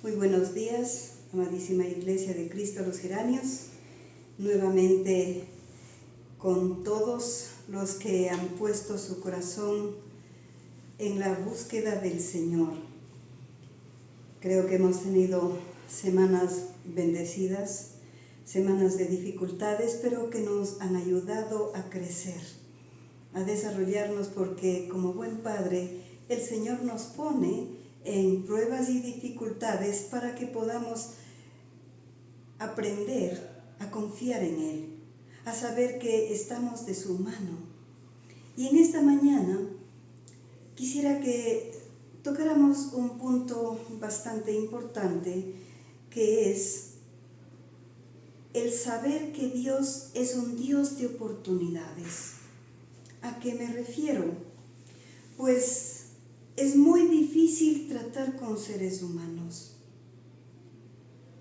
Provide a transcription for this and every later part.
Muy buenos días, amadísima Iglesia de Cristo los Geranios, nuevamente con todos los que han puesto su corazón en la búsqueda del Señor. Creo que hemos tenido semanas bendecidas, semanas de dificultades, pero que nos han ayudado a crecer, a desarrollarnos, porque como buen Padre, el Señor nos pone en pruebas y dificultades para que podamos aprender a confiar en Él, a saber que estamos de su mano. Y en esta mañana quisiera que tocáramos un punto bastante importante, que es el saber que Dios es un Dios de oportunidades. ¿A qué me refiero? Pues es muy difícil tratar con seres humanos.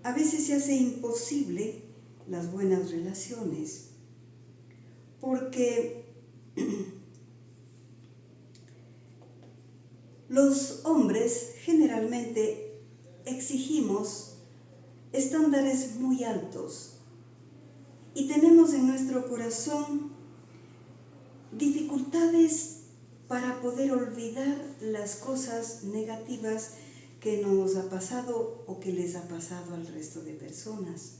A veces se hace imposible las buenas relaciones, porque los hombres generalmente exigimos estándares muy altos y tenemos en nuestro corazón dificultades para poder olvidar las cosas negativas que nos ha pasado o que les ha pasado al resto de personas.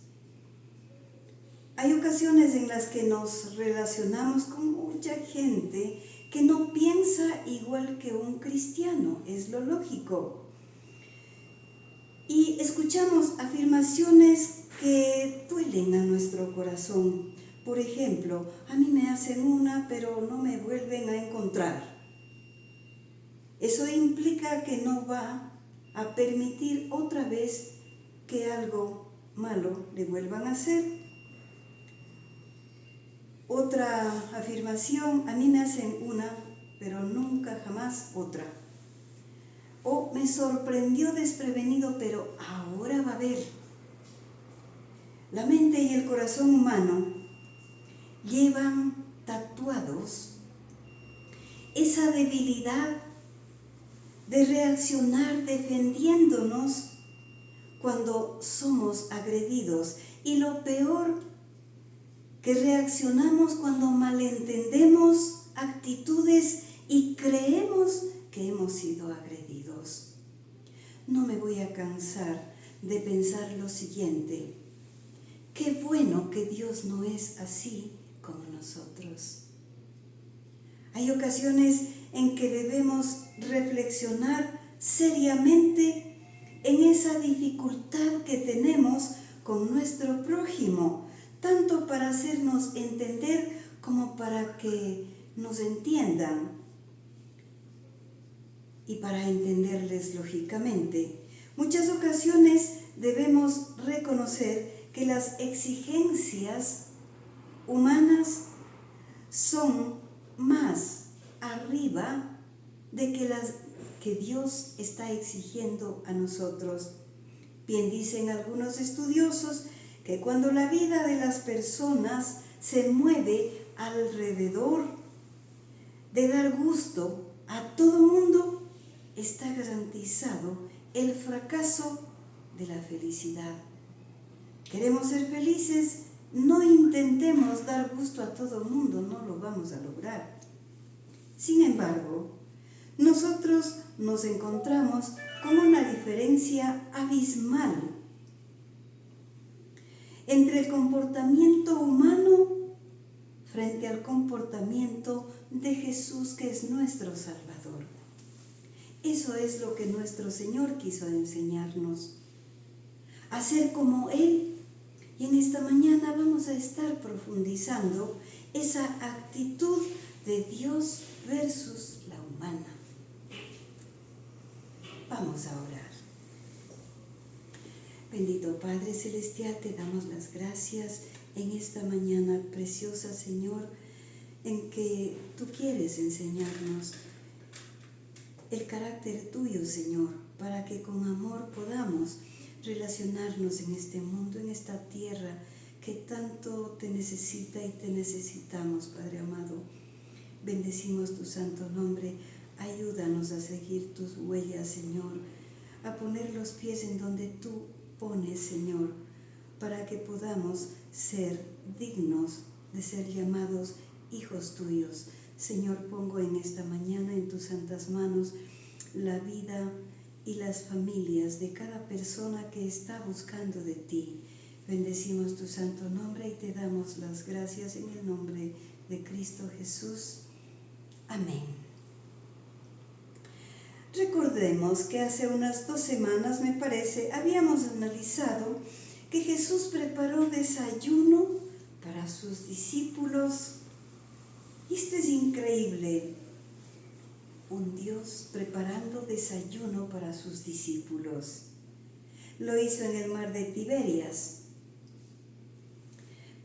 Hay ocasiones en las que nos relacionamos con mucha gente que no piensa igual que un cristiano, es lo lógico. Y escuchamos afirmaciones que duelen a nuestro corazón. Por ejemplo, a mí me hacen una, pero no me vuelven a encontrar. Eso implica que no va a permitir otra vez que algo malo le vuelvan a hacer. Otra afirmación, a mí me hacen una, pero nunca jamás otra. O me sorprendió desprevenido, pero ahora va a ver. La mente y el corazón humano llevan tatuados esa debilidad de reaccionar defendiéndonos cuando somos agredidos. Y lo peor, que reaccionamos cuando malentendemos actitudes y creemos que hemos sido agredidos. No me voy a cansar de pensar lo siguiente: qué bueno que Dios no es así como nosotros. Hay ocasiones en que debemos reflexionar seriamente en esa dificultad que tenemos con nuestro prójimo, tanto para hacernos entender como para que nos entiendan y para entenderles lógicamente. Muchas ocasiones debemos reconocer que las exigencias humanas son más arriba de que las que Dios está exigiendo a nosotros. Bien dicen algunos estudiosos que cuando la vida de las personas se mueve alrededor de dar gusto a todo mundo, está garantizado el fracaso de la felicidad. ¿Queremos ser felices? No intentemos dar gusto a todo mundo, no lo vamos a lograr. Sin embargo, nosotros nos encontramos con una diferencia abismal entre el comportamiento humano frente al comportamiento de Jesús, que es nuestro Salvador. Eso es lo que nuestro Señor quiso enseñarnos, a ser como Él. Y en esta mañana vamos a estar profundizando esa actitud de Dios versus la humana. Vamos a orar. Bendito Padre Celestial, te damos las gracias en esta mañana preciosa, Señor, en que tú quieres enseñarnos el carácter tuyo, Señor, para que con amor podamos relacionarnos en este mundo, en esta tierra que tanto te necesita y te necesitamos, Padre amado. Bendecimos tu santo nombre, ayúdanos a seguir tus huellas, Señor, a poner los pies en donde tú pones, Señor, para que podamos ser dignos de ser llamados hijos tuyos. Señor, pongo en esta mañana en tus santas manos la vida y las familias de cada persona que está buscando de ti. Bendecimos tu santo nombre y te damos las gracias en el nombre de Cristo Jesús. Amén. Recordemos que hace unas 2 semanas, me parece, habíamos analizado que Jesús preparó desayuno para sus discípulos. Y esto es increíble, un Dios preparando desayuno para sus discípulos. Lo hizo en el mar de Tiberias.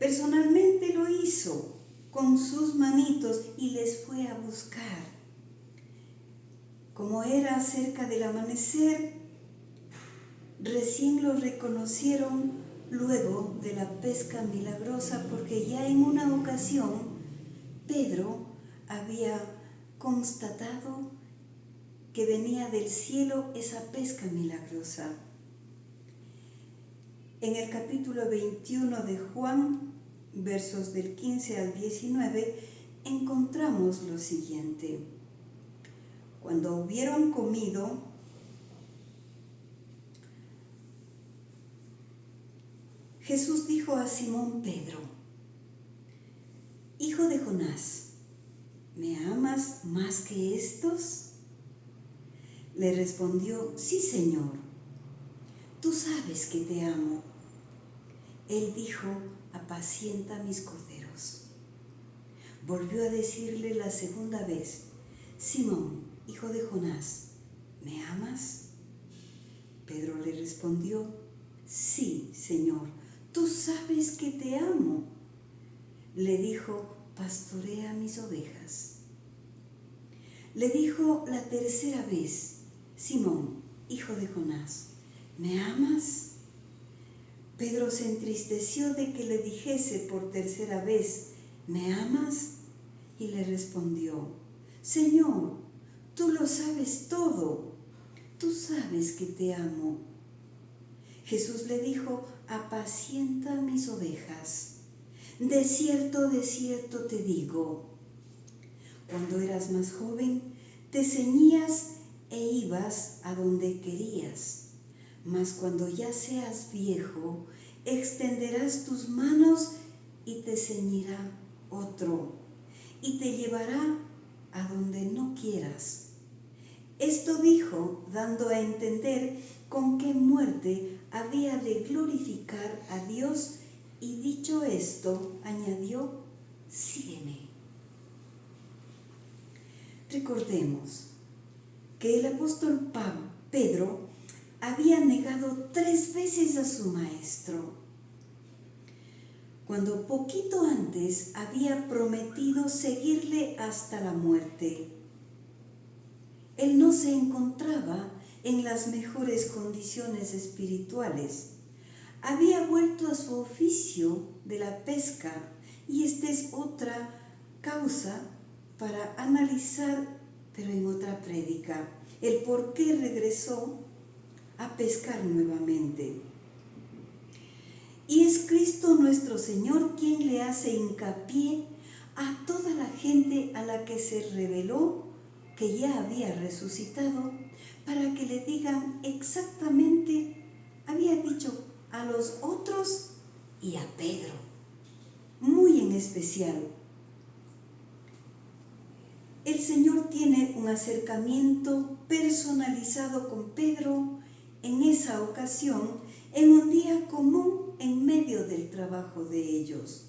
Personalmente lo hizo con sus manitos y les fue a buscar. Como era cerca del amanecer, recién lo reconocieron luego de la pesca milagrosa, porque ya en una ocasión Pedro había constatado que venía del cielo esa pesca milagrosa. En el capítulo 21 de Juan, versos del 15 al 19, encontramos lo siguiente. Cuando hubieron comido, Jesús dijo a Simón Pedro: Hijo de Jonás, ¿me amas más que estos? Le respondió: Sí, Señor, tú sabes que te amo. Él dijo: apacienta mis corderos. Volvió a decirle la segunda vez: Simón, hijo de Jonás, ¿me amas? Pedro le respondió: Sí, Señor, tú sabes que te amo. Le dijo: pastorea mis ovejas. Le dijo la tercera vez: Simón, hijo de Jonás, ¿me amas? Pedro se entristeció de que le dijese por tercera vez: ¿me amas? Y le respondió: Señor, tú lo sabes todo, tú sabes que te amo. Jesús le dijo: apacienta mis ovejas. De cierto te digo, cuando eras más joven, te ceñías e ibas a donde querías. Mas cuando ya seas viejo, extenderás tus manos y te ceñirá otro, y te llevará a donde no quieras. Esto dijo, dando a entender con qué muerte había de glorificar a Dios, y dicho esto, añadió: sígueme. Recordemos que el apóstol Pedro había negado 3 veces a su maestro, cuando poquito antes había prometido seguirle hasta la muerte. Él no se encontraba en las mejores condiciones espirituales. Había vuelto a su oficio de la pesca, y esta es otra causa para analizar, pero en otra prédica, el por qué regresó a pescar nuevamente. Y es Cristo nuestro Señor quien le hace hincapié a toda la gente a la que se reveló que ya había resucitado, para que le digan exactamente, había dicho a los otros y a Pedro, muy en especial. El Señor tiene un acercamiento personalizado con Pedro en esa ocasión, en un día común en medio del trabajo de ellos.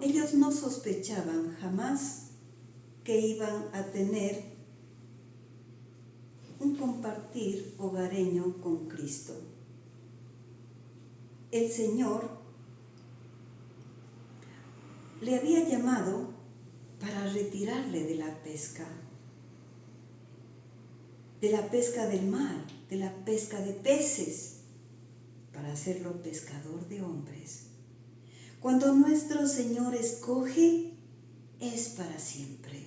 Ellos no sospechaban jamás que iban a tener un compartir hogareño con Cristo. El Señor le había llamado para retirarle de la pesca del mar, de la pesca de peces, para hacerlo pescador de hombres. Cuando nuestro Señor escoge, es para siempre.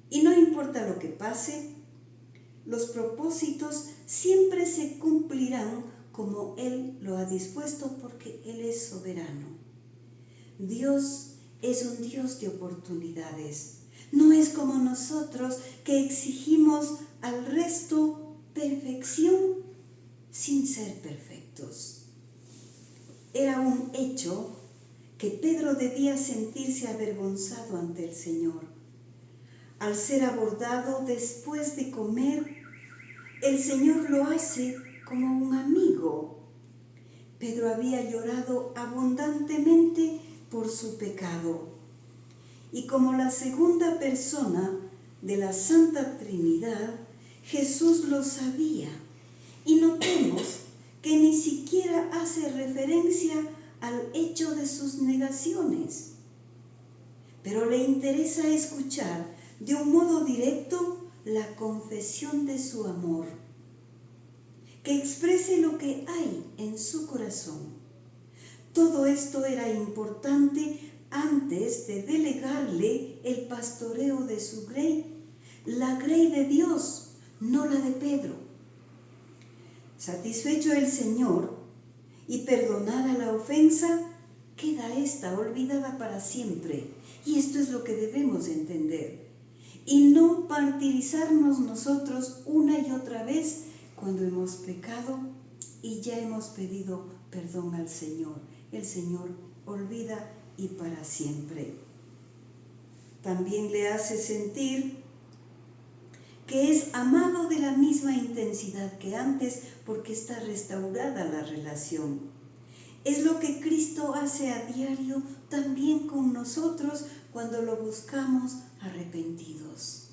Y no importa lo que pase, los propósitos siempre se cumplirán como Él lo ha dispuesto, porque Él es soberano. Dios es un Dios de oportunidades. No es como nosotros, que exigimos al resto perfección sin ser perfectos. Era un hecho que Pedro debía sentirse avergonzado ante el Señor. Al ser abordado después de comer, el Señor lo hace como un amigo. Pedro había llorado abundantemente por su pecado. Y como la segunda persona de la Santa Trinidad, Jesús lo sabía. Y notemos que ni siquiera hace referencia al hecho de sus negaciones. Pero le interesa escuchar de un modo directo la confesión de su amor, que exprese lo que hay en su corazón. Todo esto era importante antes de delegarle el pastoreo de su grey, la grey de Dios, no la de Pedro. Satisfecho el Señor y perdonada la ofensa, queda esta olvidada para siempre. Y esto es lo que debemos entender. Y no martirizarnos nosotros una y otra vez cuando hemos pecado y ya hemos pedido perdón al Señor. El Señor olvida y para siempre. También le hace sentir que es amado de la misma intensidad que antes, porque está restaurada la relación. Es lo que Cristo hace a diario también con nosotros cuando lo buscamos arrepentidos.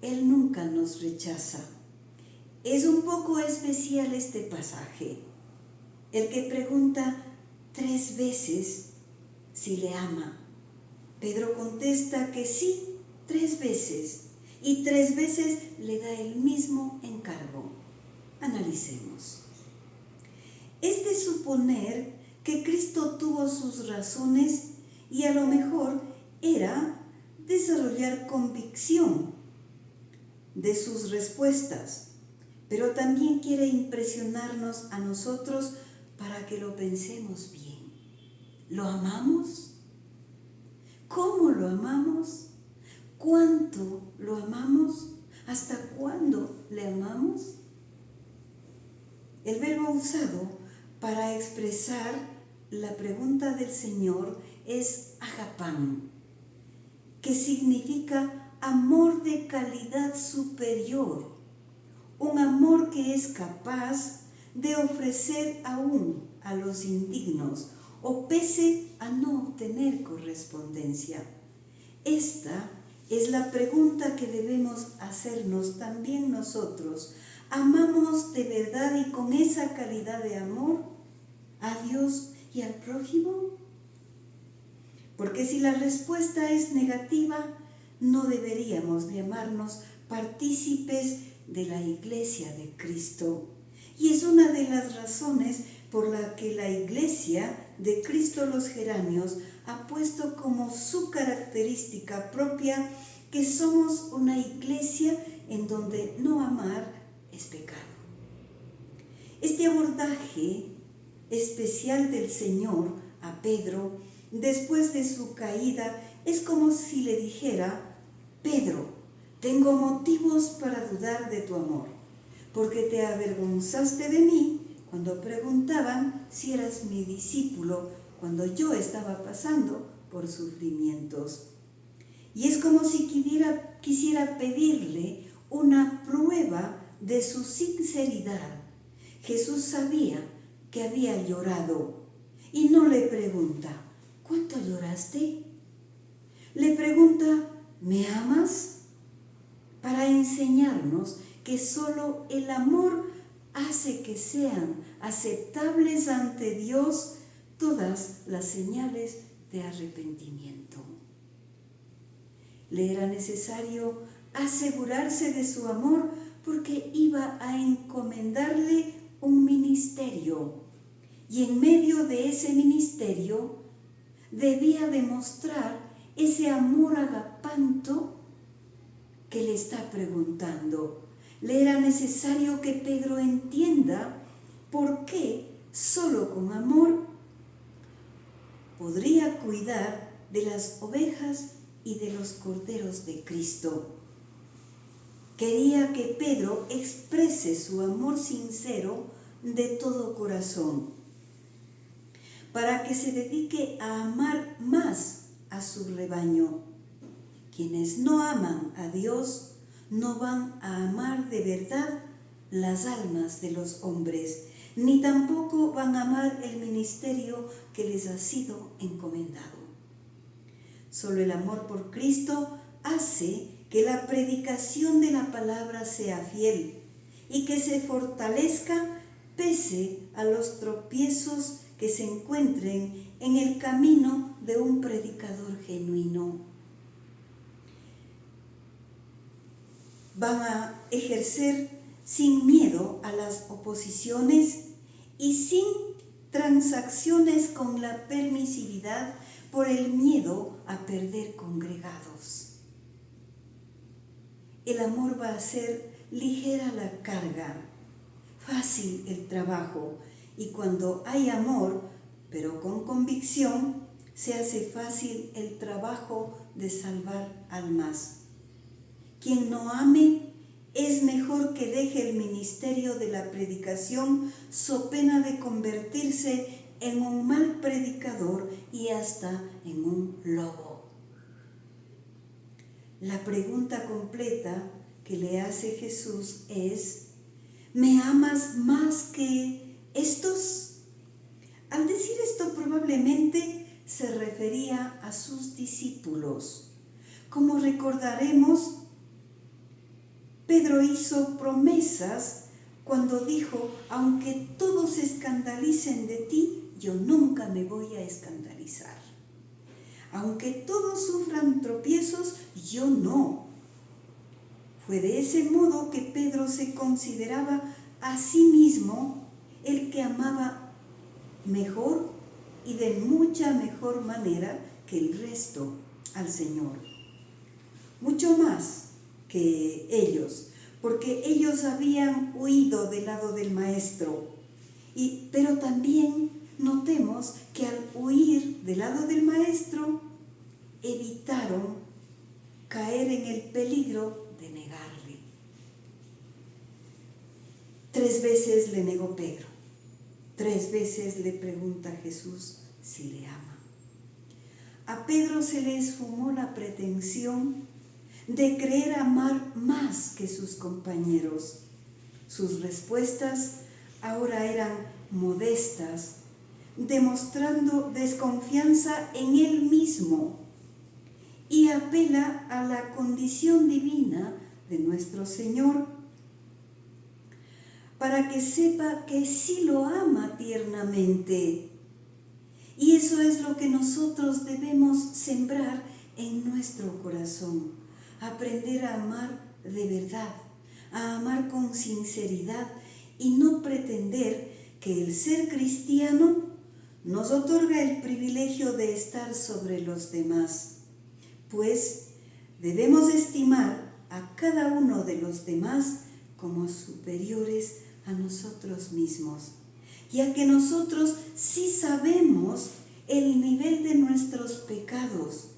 Él nunca nos rechaza. Es un poco especial este pasaje. El que pregunta 3 veces si le ama. Pedro contesta que sí 3 veces, y 3 veces le da el mismo encargo. Analicemos. Es de suponer que Cristo tuvo sus razones y a lo mejor era desarrollar convicción de sus respuestas, pero también quiere impresionarnos a nosotros para que lo pensemos bien. ¿Lo amamos? ¿Cómo lo amamos? ¿Cuánto lo amamos? ¿Hasta cuándo le amamos? El verbo usado para expresar la pregunta del Señor es agapán, que significa amor de calidad superior, un amor que es capaz de ofrecer aún a los indignos o pese a no obtener correspondencia. Esta es la pregunta que debemos hacernos también nosotros. ¿Amamos de verdad y con esa calidad de amor a Dios y al prójimo? Porque si la respuesta es negativa, no deberíamos llamarnos partícipes de la Iglesia de Cristo. Y es una de las razones por la que la Iglesia de Cristo los Geranios ha puesto como su característica propia que somos una iglesia en donde no amar es pecado. Este abordaje especial del Señor a Pedro después de su caída es como si le dijera: Pedro, tengo motivos para dudar de tu amor, porque te avergonzaste de mí cuando preguntaban si eras mi discípulo, cuando yo estaba pasando por sufrimientos. Y es como si quisiera pedirle una prueba de su sinceridad. Jesús sabía que había llorado y no le pregunta: ¿cuánto lloraste? Le pregunta: ¿me amas? Para enseñarnos que solo el amor hace que sean aceptables ante Dios todas las señales de arrepentimiento. Le era necesario asegurarse de su amor porque iba a encomendarle un ministerio, y en medio de ese ministerio debía demostrar ese amor agapanto que le está preguntando: le era necesario que Pedro entienda por qué solo con amor podría cuidar de las ovejas y de los corderos de Cristo. Quería que Pedro exprese su amor sincero de todo corazón, para que se dedique a amar más a su rebaño. Quienes no aman a Dios no van a amar de verdad las almas de los hombres, ni tampoco van a amar el ministerio que les ha sido encomendado. Solo el amor por Cristo hace que la predicación de la palabra sea fiel y que se fortalezca pese a los tropiezos que se encuentren en el camino de un predicador genuino. Van a ejercer sin miedo a las oposiciones y sin transacciones con la permisividad por el miedo a perder congregados. El amor va a hacer ligera la carga, fácil el trabajo, y cuando hay amor, pero con convicción, se hace fácil el trabajo de salvar almas. Quien no ame es mejor que deje el ministerio de la predicación so pena de convertirse en un mal predicador y hasta en un lobo. La pregunta completa que le hace Jesús es: ¿me amas más que estos? Al decir esto probablemente se refería a sus discípulos. Como recordaremos, Pedro hizo promesas cuando dijo: aunque todos se escandalicen de ti, yo nunca me voy a escandalizar. Aunque todos sufran tropiezos, yo no. Fue de ese modo que Pedro se consideraba a sí mismo el que amaba mejor y de mucha mejor manera que el resto al Señor. Mucho más que ellos, porque ellos habían huido del lado del Maestro. Pero también notemos que al huir del lado del Maestro, evitaron caer en el peligro de negarle. 3 veces le negó Pedro. 3 veces le pregunta a Jesús si le ama. A Pedro se le esfumó la pretensión de creer amar más que sus compañeros. Sus respuestas ahora eran modestas, demostrando desconfianza en él mismo, y apela a la condición divina de nuestro Señor para que sepa que sí lo ama tiernamente. Y eso es lo que nosotros debemos sembrar en nuestro corazón: aprender a amar de verdad, a amar con sinceridad y no pretender que el ser cristiano nos otorga el privilegio de estar sobre los demás, pues debemos estimar a cada uno de los demás como superiores a nosotros mismos, ya que nosotros sí sabemos el nivel de nuestros pecados,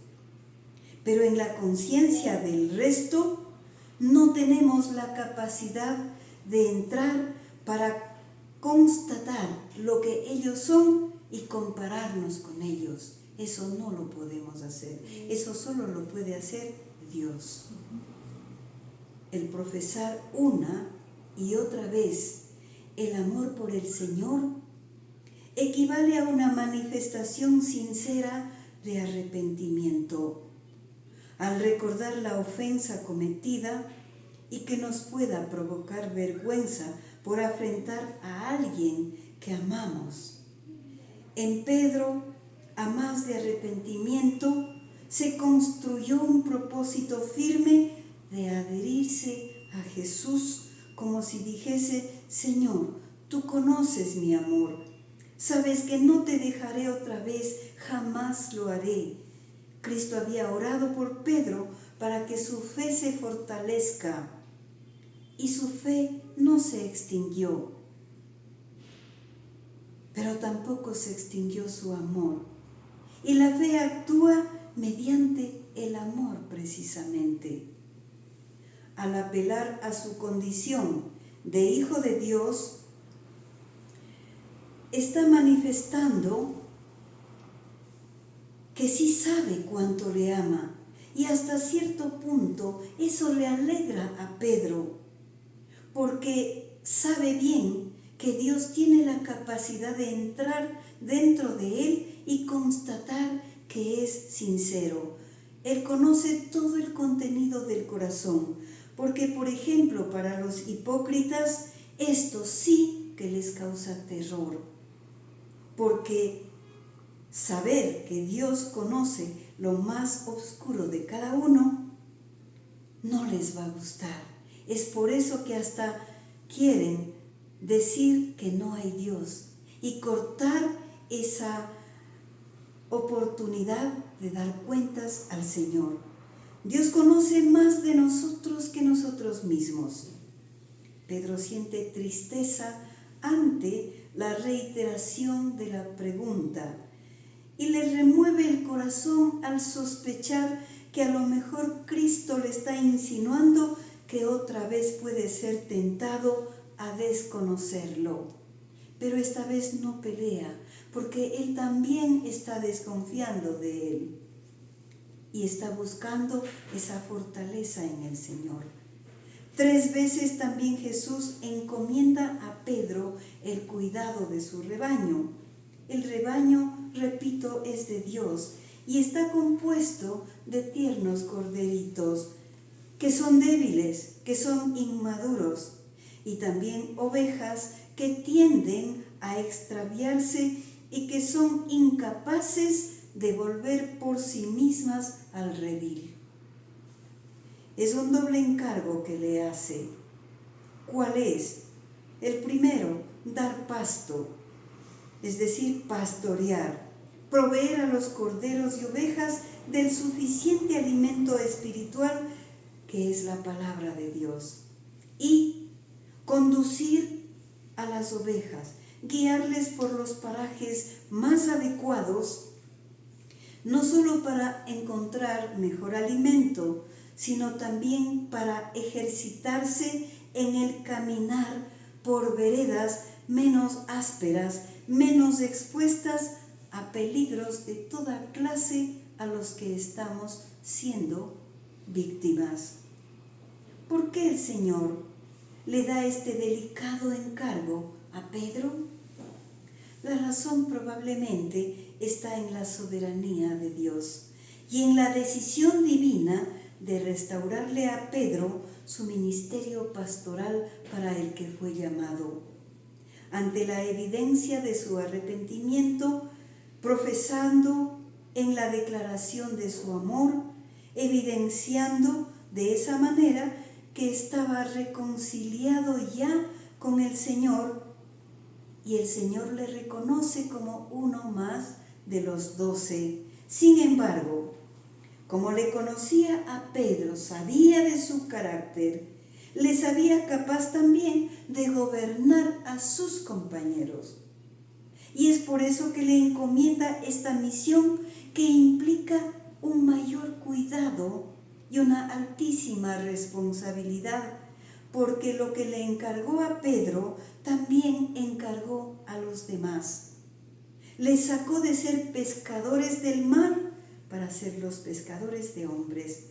pero en la conciencia del resto no tenemos la capacidad de entrar para constatar lo que ellos son y compararnos con ellos. Eso no lo podemos hacer. Eso solo lo puede hacer Dios. El profesar una y otra vez el amor por el Señor equivale a una manifestación sincera de arrepentimiento. Al recordar la ofensa cometida y que nos pueda provocar vergüenza por afrentar a alguien que amamos. En Pedro, a más de arrepentimiento, se construyó un propósito firme de adherirse a Jesús, como si dijese: Señor, tú conoces mi amor, sabes que no te dejaré otra vez, jamás lo haré. Cristo había orado por Pedro para que su fe se fortalezca. y su fe no se extinguió, pero tampoco se extinguió su amor. Y la fe actúa mediante el amor precisamente. Al apelar a su condición de hijo de Dios, está manifestando que sí sabe cuánto le ama, y hasta cierto punto eso le alegra a Pedro, porque sabe bien que Dios tiene la capacidad de entrar dentro de él y constatar que es sincero. Él conoce todo el contenido del corazón, porque, por ejemplo, para los hipócritas, esto sí que les causa terror, porque saber que Dios conoce lo más oscuro de cada uno no les va a gustar. Es por eso que hasta quieren decir que no hay Dios y cortar esa oportunidad de dar cuentas al Señor. Dios conoce más de nosotros que nosotros mismos. Pedro siente tristeza ante la reiteración de la pregunta y le remueve el corazón al sospechar que a lo mejor Cristo le está insinuando que otra vez puede ser tentado a desconocerlo. Pero esta vez no pelea, porque él también está desconfiando de él y está buscando esa fortaleza en el Señor. 3 veces también Jesús encomienda a Pedro el cuidado de su rebaño. El rebaño, repito, es de Dios y está compuesto de tiernos corderitos que son débiles, que son inmaduros, y también ovejas que tienden a extraviarse y que son incapaces de volver por sí mismas al redil. Es un doble encargo que le hace. ¿Cuál es? El primero, dar pasto, es decir, pastorear, proveer a los corderos y ovejas del suficiente alimento espiritual que es la palabra de Dios, y conducir a las ovejas, guiarles por los parajes más adecuados, no solo para encontrar mejor alimento, sino también para ejercitarse en el caminar por veredas menos ásperas, menos expuestas a peligros de toda clase a los que estamos siendo víctimas. ¿Por qué el Señor le da este delicado encargo a Pedro? La razón probablemente está en la soberanía de Dios y en la decisión divina de restaurarle a Pedro su ministerio pastoral para el que fue llamado. Ante la evidencia de su arrepentimiento, profesando en la declaración de su amor, evidenciando de esa manera que estaba reconciliado ya con el Señor, y el Señor le reconoce como uno más de los 12. Sin embargo, como le conocía a Pedro, sabía de su carácter, le sabía capaz también de gobernar a sus compañeros. Y es por eso que le encomienda esta misión que implica un mayor cuidado y una altísima responsabilidad, porque lo que le encargó a Pedro también encargó a los demás. Le sacó de ser pescadores del mar para ser los pescadores de hombres,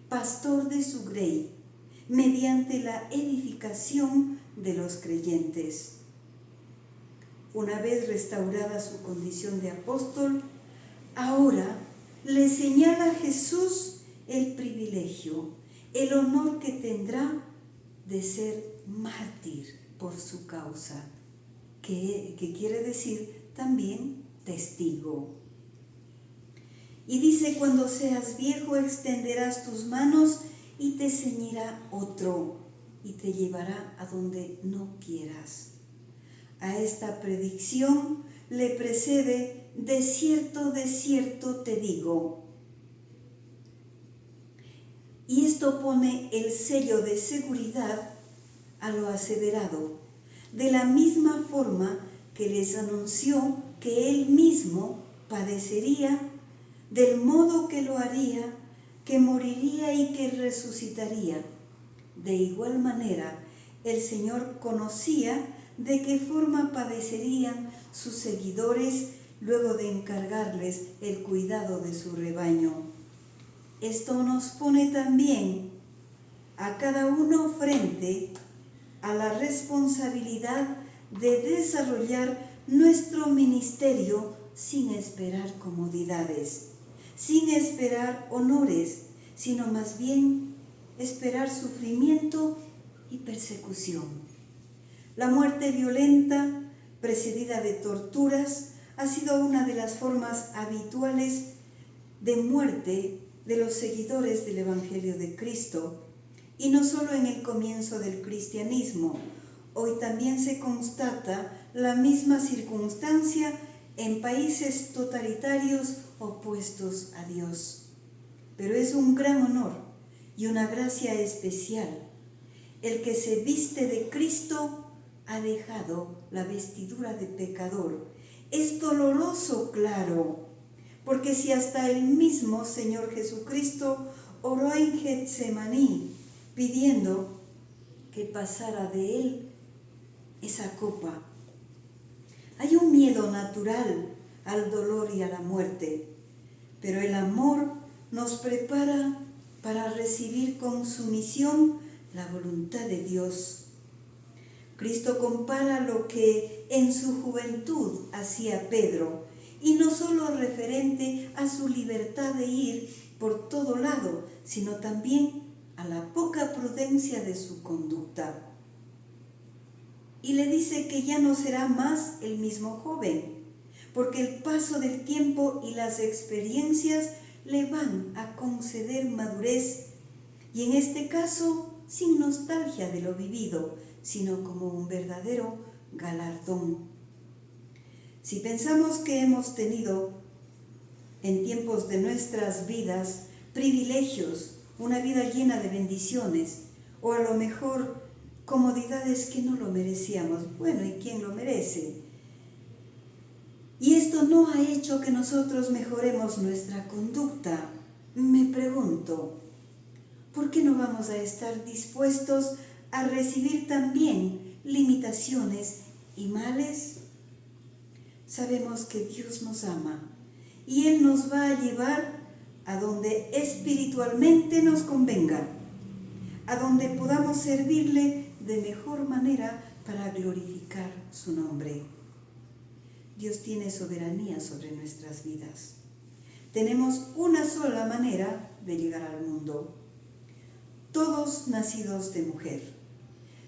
pastor de su grey, mediante la edificación de los creyentes. Una vez restaurada su condición de apóstol, ahora le señala a Jesús el privilegio, el honor que tendrá de ser mártir por su causa, que quiere decir también testigo. Y dice: cuando seas viejo extenderás tus manos y te ceñirá otro y te llevará a donde no quieras. A esta predicción le precede: de cierto te digo. Y esto pone el sello de seguridad a lo aseverado, de la misma forma que les anunció que él mismo padecería, del modo que lo haría, que moriría y que resucitaría. De igual manera, el Señor conocía de qué forma padecerían sus seguidores luego de encargarles el cuidado de su rebaño. Esto nos pone también a cada uno frente a la responsabilidad de desarrollar nuestro ministerio sin esperar comodidades, sin esperar honores, sino más bien esperar sufrimiento y persecución. La muerte violenta, precedida de torturas, ha sido una de las formas habituales de muerte de los seguidores del Evangelio de Cristo, y no solo en el comienzo del cristianismo. Hoy también se constata la misma circunstancia en países totalitarios opuestos a Dios. Pero es un gran honor y una gracia especial. El que se viste de Cristo ha dejado la vestidura de pecador. Es doloroso, claro, porque si hasta el mismo Señor Jesucristo oró en Getsemaní pidiendo que pasara de él esa copa. Hay un miedo natural al dolor y a la muerte, pero el amor nos prepara para recibir con sumisión la voluntad de Dios. Cristo compara lo que en su juventud hacía Pedro, y no solo referente a su libertad de ir por todo lado, sino también a la poca prudencia de su conducta. Y le dice que ya no será más el mismo joven, porque el paso del tiempo y las experiencias le van a conceder madurez, y en este caso sin nostalgia de lo vivido, sino como un verdadero galardón. Si pensamos que hemos tenido en tiempos de nuestras vidas privilegios, una vida llena de bendiciones, o a lo mejor comodidades que no lo merecíamos, bueno, ¿y quién lo merece? Y esto no ha hecho que nosotros mejoremos nuestra conducta. Me pregunto, ¿por qué no vamos a estar dispuestos a recibir también limitaciones y males? Sabemos que Dios nos ama y Él nos va a llevar a donde espiritualmente nos convenga, a donde podamos servirle de mejor manera para glorificar su nombre. Dios tiene soberanía sobre nuestras vidas. Tenemos una sola manera de llegar al mundo, todos nacidos de mujer,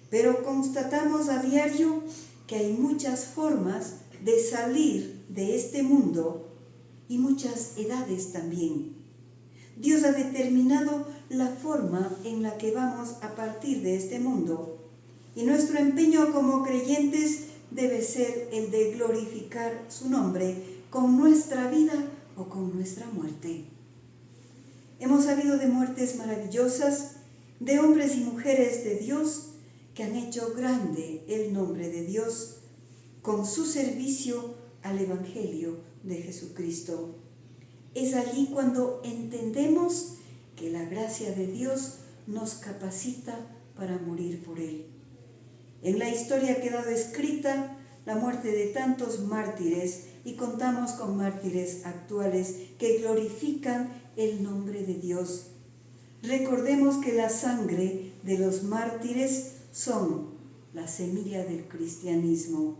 pero constatamos a diario que hay muchas formas de salir de este mundo y muchas edades también. Dios ha determinado la forma en la que vamos a partir de este mundo, y nuestro empeño como creyentes debe ser el de glorificar su nombre con nuestra vida o con nuestra muerte. Hemos sabido de muertes maravillosas, de hombres y mujeres de Dios que han hecho grande el nombre de Dios con su servicio al Evangelio de Jesucristo. Es allí cuando entendemos que la gracia de Dios nos capacita para morir por Él. En la historia ha quedado escrita la muerte de tantos mártires, y contamos con mártires actuales que glorifican el nombre de Dios. Recordemos que la sangre de los mártires son la semilla del cristianismo.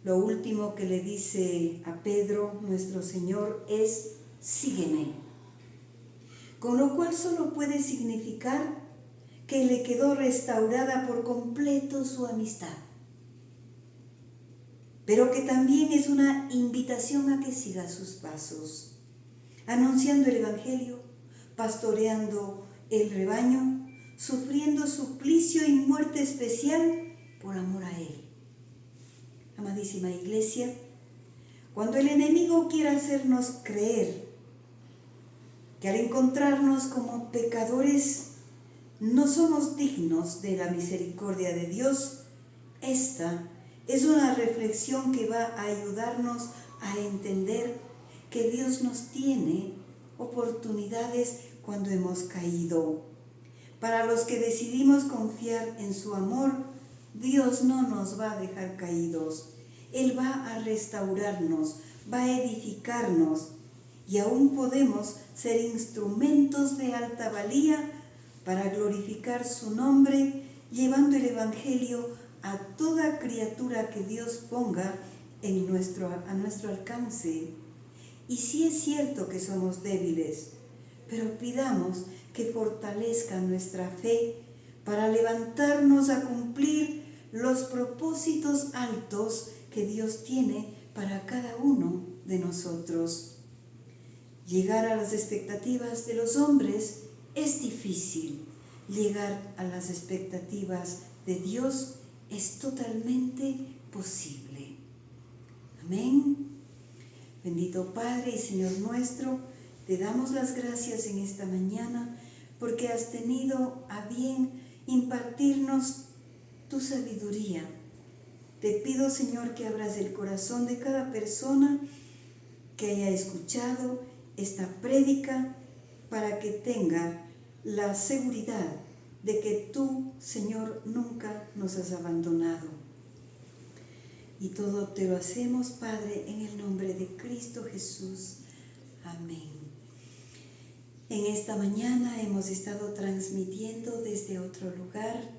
Lo último que le dice a Pedro nuestro Señor es: sígueme. Con lo cual solo puede significar que le quedó restaurada por completo su amistad, pero que también es una invitación a que siga sus pasos, anunciando el Evangelio, pastoreando el rebaño, sufriendo suplicio y muerte especial por amor a Él. Amadísima Iglesia, cuando el enemigo quiera hacernos creer que al encontrarnos como pecadores no somos dignos de la misericordia de Dios. Esta es una reflexión que va a ayudarnos a entender que Dios nos tiene oportunidades cuando hemos caído. Para los que decidimos confiar en su amor, Dios no nos va a dejar caídos. Él va a restaurarnos, va a edificarnos y aún podemos ser instrumentos de alta valía para glorificar su nombre, llevando el Evangelio a toda criatura que Dios ponga a nuestro alcance. Y sí es cierto que somos débiles, pero pidamos que fortalezca nuestra fe para levantarnos a cumplir los propósitos altos que Dios tiene para cada uno de nosotros. Llegar a las expectativas de los hombres es difícil. Llegar a las expectativas de Dios es totalmente posible. Amén. Bendito Padre y Señor nuestro, te damos las gracias en esta mañana porque has tenido a bien impartirnos tu sabiduría. Te pido, Señor, que abras el corazón de cada persona que haya escuchado esta prédica para que tenga la seguridad de que tú, Señor, nunca nos has abandonado. Y todo te lo hacemos, Padre, en el nombre de Cristo Jesús. Amén. En esta mañana hemos estado transmitiendo desde otro lugar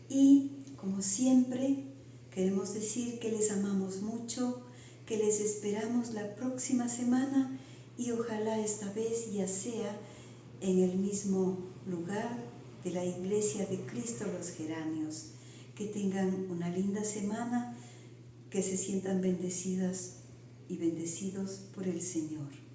y, como siempre, queremos decir que les amamos mucho, que les esperamos la próxima semana y ojalá esta vez ya sea en el mismo lugar de la Iglesia de Cristo los Geranios. Que tengan una linda semana, que se sientan bendecidas y bendecidos por el Señor.